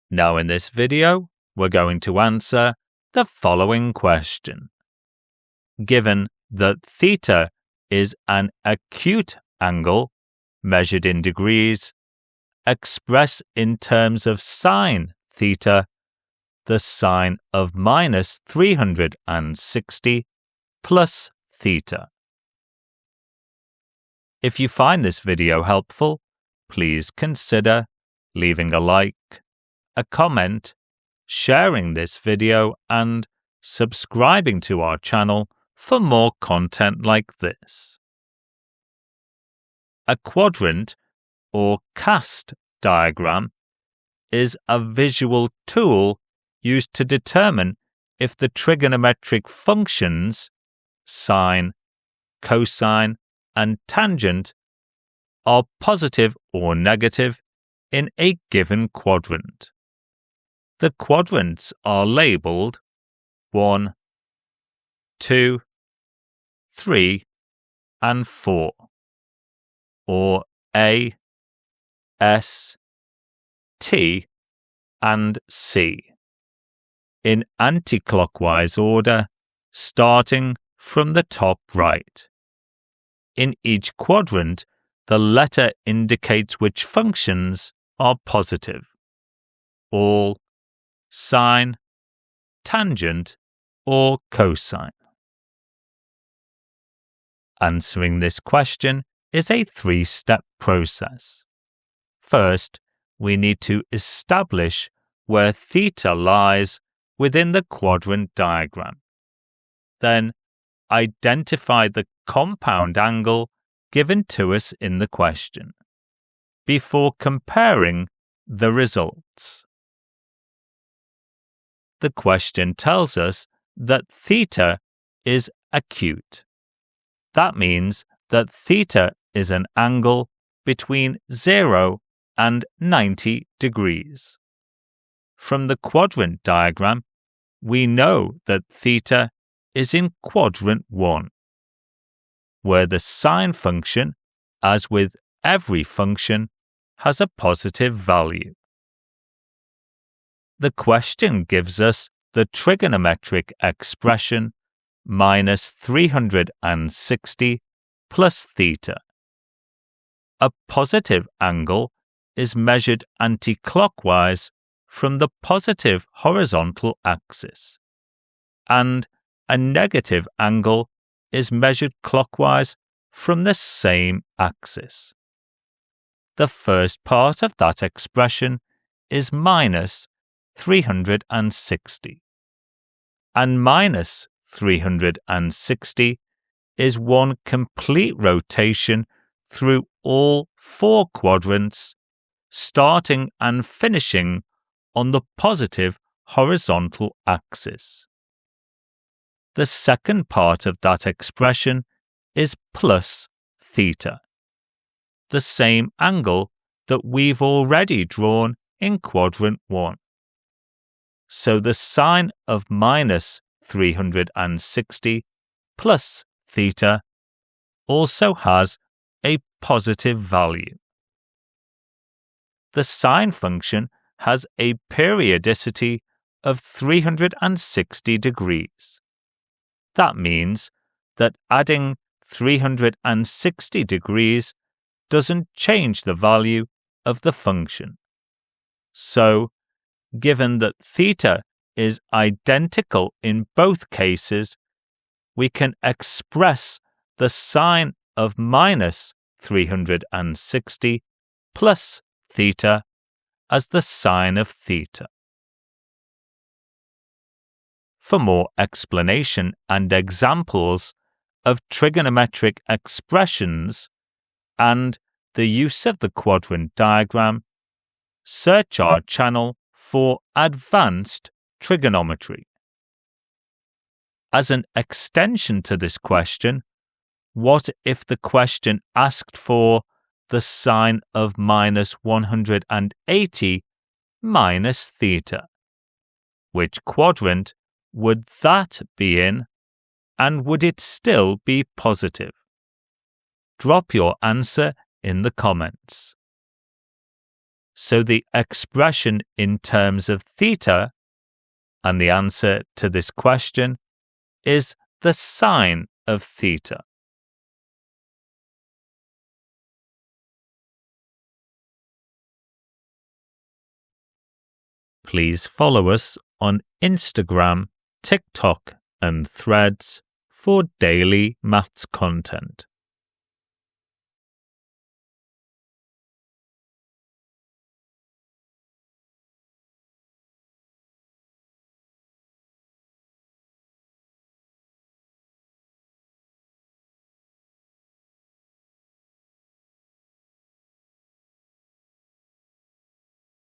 Now in this video, we're going to answer the following question. Given that theta is an acute angle measured in degrees, express in terms of sine theta the sine of minus 360 plus theta. If you find this video helpful, please consider leaving a like, a comment, sharing this video, and subscribing to our channel for more content like this. A quadrant or cast diagram is a visual tool used to determine if the trigonometric functions sine, cosine, and tangent are positive or negative in a given quadrant. The quadrants are labelled 1, 2, 3, and 4, or A, S, T, and C, in anti-clockwise order, starting from the top right. In each quadrant, the letter indicates which functions are positive: all, sine, tangent, or cosine. Answering this question is a three-step process. First, we need to establish where theta lies within the quadrant diagram. Then, identify the compound angle given to us in the question, before comparing the results. The question tells us that theta is acute. That means that theta is an angle between 0 and 90 degrees. From the quadrant diagram, we know that theta is in quadrant 1, where the sine function, as with every function, has a positive value. The question gives us the trigonometric expression minus 360 plus theta. A positive angle is measured anti-clockwise from the positive horizontal axis, and a negative angle is measured clockwise from the same axis. The first part of that expression is minus 360, and minus 360 is one complete rotation through all 4 quadrants, starting and finishing on the positive horizontal axis. The second part of that expression is plus theta, the same angle that we've already drawn in quadrant 1. So the sine of minus 360 plus theta also has a positive value. The sine function has a periodicity of 360 degrees. That means that adding 360 degrees doesn't change the value of the function. So, given that theta is identical in both cases, we can express the sine of minus 360 plus theta as the sine of theta. For more explanation and examples of trigonometric expressions and the use of the quadrant diagram, search our channel for Advanced Trigonometry. As an extension to this question, what if the question asked for the sine of minus 180 minus theta? Which quadrant would that be in, and would it still be positive? Drop your answer in the comments. So the expression in terms of theta, and the answer to this question, is the sine of theta. Please follow us on Instagram, TikTok, and Threads for daily maths content.